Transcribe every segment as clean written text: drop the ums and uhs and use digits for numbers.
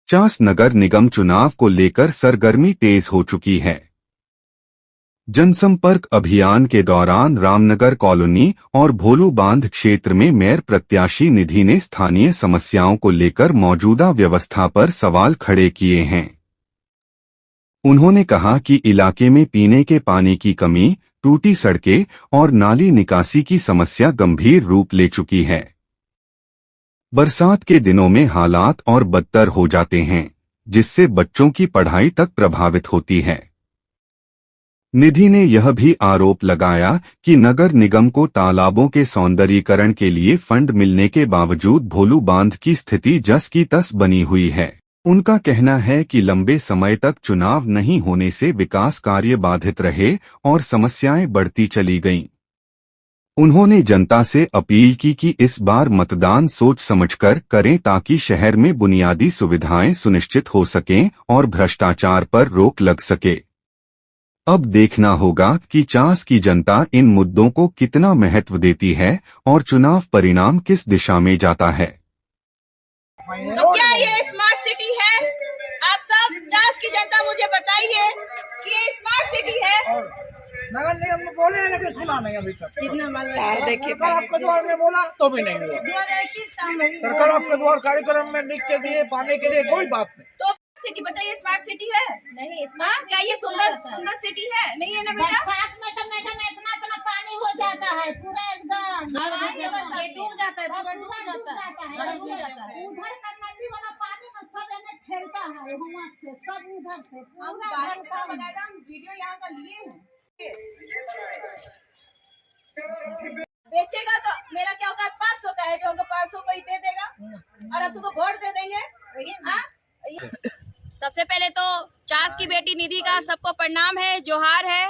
चास नगर निगम चुनाव को लेकर सरगर्मी तेज हो चुकी है। जनसंपर्क अभियान के दौरान रामनगर कॉलोनी और भोलू बांध क्षेत्र में मेयर प्रत्याशी निधि ने स्थानीय समस्याओं को लेकर मौजूदा व्यवस्था पर सवाल खड़े किए हैं। उन्होंने कहा कि इलाके में पीने के पानी की कमी, टूटी सड़कें और नाली निकासी की समस्या गंभीर रूप ले चुकी है। बरसात के दिनों में हालात और बदतर हो जाते हैं, जिससे बच्चों की पढ़ाई तक प्रभावित होती है। निधि ने यह भी आरोप लगाया कि नगर निगम को तालाबों के सौंदर्यीकरण के लिए फंड मिलने के बावजूद भोलू बांध की स्थिति जस की तस बनी हुई है। उनका कहना है कि लंबे समय तक चुनाव नहीं होने से विकास कार्य बाधित रहे और समस्याएं बढ़ती चली गईं। उन्होंने जनता से अपील की कि इस बार मतदान सोच समझकर करें ताकि शहर में बुनियादी सुविधाएं सुनिश्चित हो सकें और भ्रष्टाचार पर रोक लग सके। अब देखना होगा कि चास की जनता इन मुद्दों को कितना महत्व देती है और चुनाव परिणाम किस दिशा में जाता है। तो क्या ये स्मार्ट सिटी है? आप सब चास की जनता मुझे बताइए कि ये स्मार्ट सिटी है? नगर निगम में बोले हैं लेकिन सुना नहीं अभी तक। कितना माल देखिए आपके द्वार में बोला तो भी नहीं हुआ। 2021 सरकार आपके द्वार कार्यक्रम में लिख के दिए, पाने के लिए कोई बात नहीं। तो सिटी बताइए स्मार्ट सिटी है? नहीं। क्या ये सुंदर सिटी है? नहीं है ना बेटा? बरसात में तो मैडम इतना पानी हो जाता है, पूरा एकदम डूब जाता है, उधर का नदी वाला पानी ना सब इन्हें ठेलता है, वहाँ से सब उधर से हम वीडियो यहाँ का लिए हैं। बेचेगा तो मेरा क्या होगा? 500 का है जो 500 को ही दे देगा और अब तुमको वोट दे देंगे। सबसे पहले तो चास की बेटी निधि का सबको प्रणाम है, जोहार है।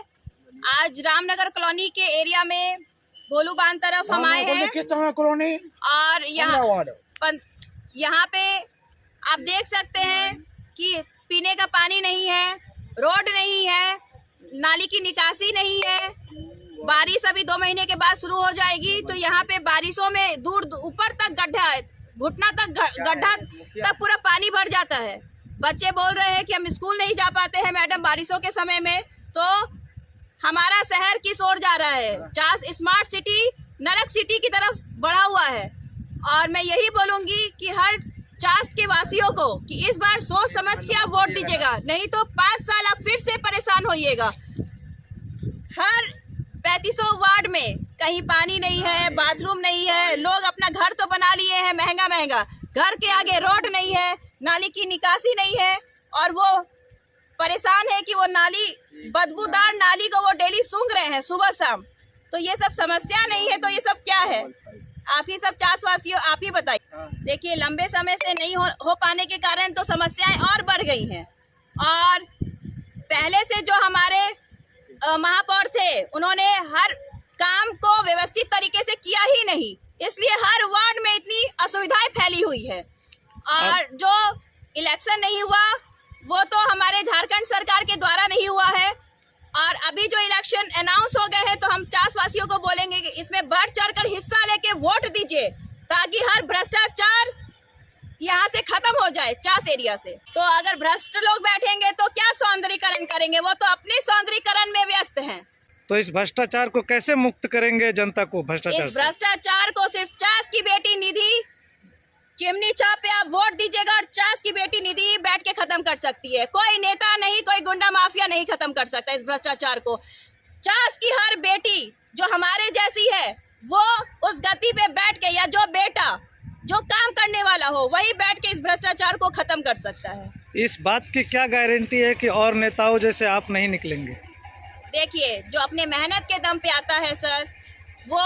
आज रामनगर कॉलोनी के एरिया में भोलू बांध तरफ हम आए हैं कॉलोनी और यहाँ पे आप देख सकते हैं कि पीने का पानी नहीं है, रोड नहीं है, नाली की निकासी नहीं है। बारिश अभी 2 महीने के बाद शुरू हो जाएगी तो यहाँ पे बारिशों में दूर ऊपर तक गड्ढा है, घुटना तक गड्ढा तक पूरा पानी भर जाता है। बच्चे बोल रहे हैं कि हम स्कूल नहीं जा पाते हैं मैडम बारिशों के समय में। तो हमारा शहर किस ओर जा रहा है? चास स्मार्ट सिटी नरक सिटी की तरफ बढ़ा हुआ है। और मैं यही बोलूंगी कि हर चास के वासियों को कि इस बार सोच समझ के आप वोट दीजिएगा, नहीं तो 5 साल आप फिर से परेशान होइएगा। हर 3500 वार्ड में कहीं पानी नहीं है, बाथरूम नहीं है। लोग अपना घर तो बना लिए हैं महंगा महंगा, घर के आगे रोड नहीं है, नाली की निकासी नहीं है और वो परेशान है कि वो नाली बदबूदार नाली को वो डेली सूंघ रहे हैं सुबह शाम। तो ये सब समस्या नहीं है तो ये सब क्या है? आप ही सब चासवासियों आप ही बताइए। देखिए लंबे समय से नहीं हो पाने के कारण तो समस्याएं और बढ़ गई हैं। और पहले से जो हमारे महापौर थे उन्होंने हर काम को व्यवस्थित तरीके से किया ही नहीं, इसलिए हर वार्ड में इतनी असुविधाएं फैली हुई है। और जो इलेक्शन नहीं हुआ वो तो हमारे झारखंड सरकार के द्वारा नहीं हुआ है। और अभी जो इलेक्शन अनाउंस हो गए हैं तो हम चासवासियों को बोलेंगे कि इसमें बढ़ चढ़कर हिस्सा लेके वोट दीजिए ताकि हर भ्रष्टाचार यहाँ से खत्म हो जाए चास एरिया से। तो अगर भ्रष्ट लोग बैठेंगे तो क्या सौंदर्यीकरण करेंगे? वो तो अपने सौंदर्यीकरण में व्यस्त हैं। तो इस भ्रष्टाचार को कैसे मुक्त करेंगे जनता को भ्रष्टाचार इस भ्रष्टाचार को सिर्फ चास की बेटी निधि चिमनी चाप पे आप वोट दीजिएगा और चास की बेटी निधि बैठ के खत्म कर सकती है। कोई नेता नहीं, कोई गुंडा माफिया नहीं खत्म कर सकता इस भ्रष्टाचार को। चास की हर बेटी जो हमारे जैसी है वो उस गति पे बैठ के, या जो बेटा जो काम करने वाला हो वही बैठ के इस भ्रष्टाचार को खत्म कर सकता है। इस बात की क्या गारंटी है कि और नेताओं जैसे आप नहीं निकलेंगे? देखिए जो अपने मेहनत के दम पे आता है सर, वो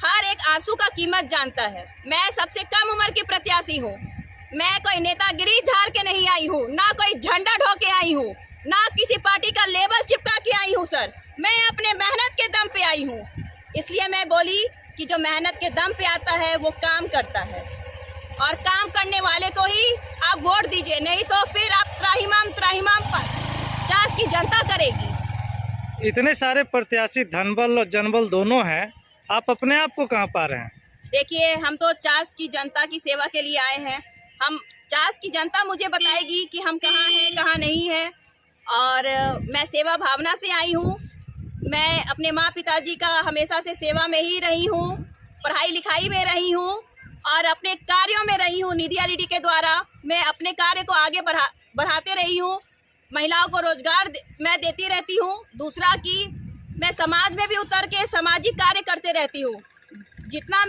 हर एक आंसू का कीमत जानता है। मैं सबसे कम उम्र की प्रत्याशी हूँ, मैं कोई नेतागिरी झाड़ के नहीं आई हूँ, ना कोई झंडा ढो के आई हूँ, ना किसी पार्टी का लेबल चिपका के आई हूँ सर। मैं अपने मेहनत के दम पे आई हूँ, इसलिए मैं बोली कि जो मेहनत के दम पे आता है वो काम करता है और काम करने वाले को ही आप वोट दीजिए, नहीं तो फिर आप त्राहिमाम चास की जनता करेगी। इतने सारे प्रत्याशी धनबल और जनबल दोनों हैं, आप अपने आप को कहाँ पा रहे हैं? देखिए हम तो चास की जनता की सेवा के लिए आए हैं। हम चास की जनता मुझे बताएगी कि हम कहाँ हैं कहाँ नहीं है। और मैं सेवा भावना से आई हूँ। मैं अपने माँ पिताजी का हमेशा से सेवा में ही रही हूँ, पढ़ाई लिखाई में रही हूँ और अपने कार्यों में रही हूँ। निधि एलईडी के द्वारा मैं अपने कार्य को आगे बढ़ाते रही हूँ। महिलाओं को रोजगार मैं देती रहती हूँ। दूसरा कि मैं समाज में भी उतर के सामाजिक कार्य करते रहती हूँ। जितना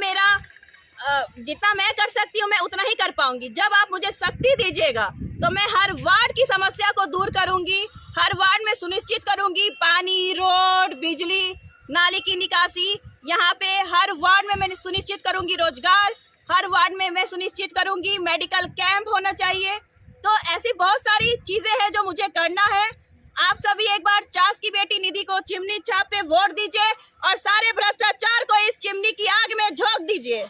मैं कर सकती हूँ मैं उतना ही कर पाऊंगी। जब आप मुझे शक्ति दीजिएगा तो मैं हर वार्ड की समस्या को दूर करूंगी। हर वार्ड में सुनिश्चित करूंगी पानी, रोड, बिजली, नाली की निकासी। यहाँ पे हर वार्ड में मैं सुनिश्चित करूंगी रोजगार। हर वार्ड में मैं सुनिश्चित करूंगी मेडिकल कैंप होना चाहिए। तो ऐसी बहुत सारी चीजें हैं जो मुझे करना है। आप सभी एक बार चास की बेटी निधि को चिमनी छाप पे वोट दीजिए और सारे भ्रष्टाचार को इस चिमनी की आग में झोंक दीजिए।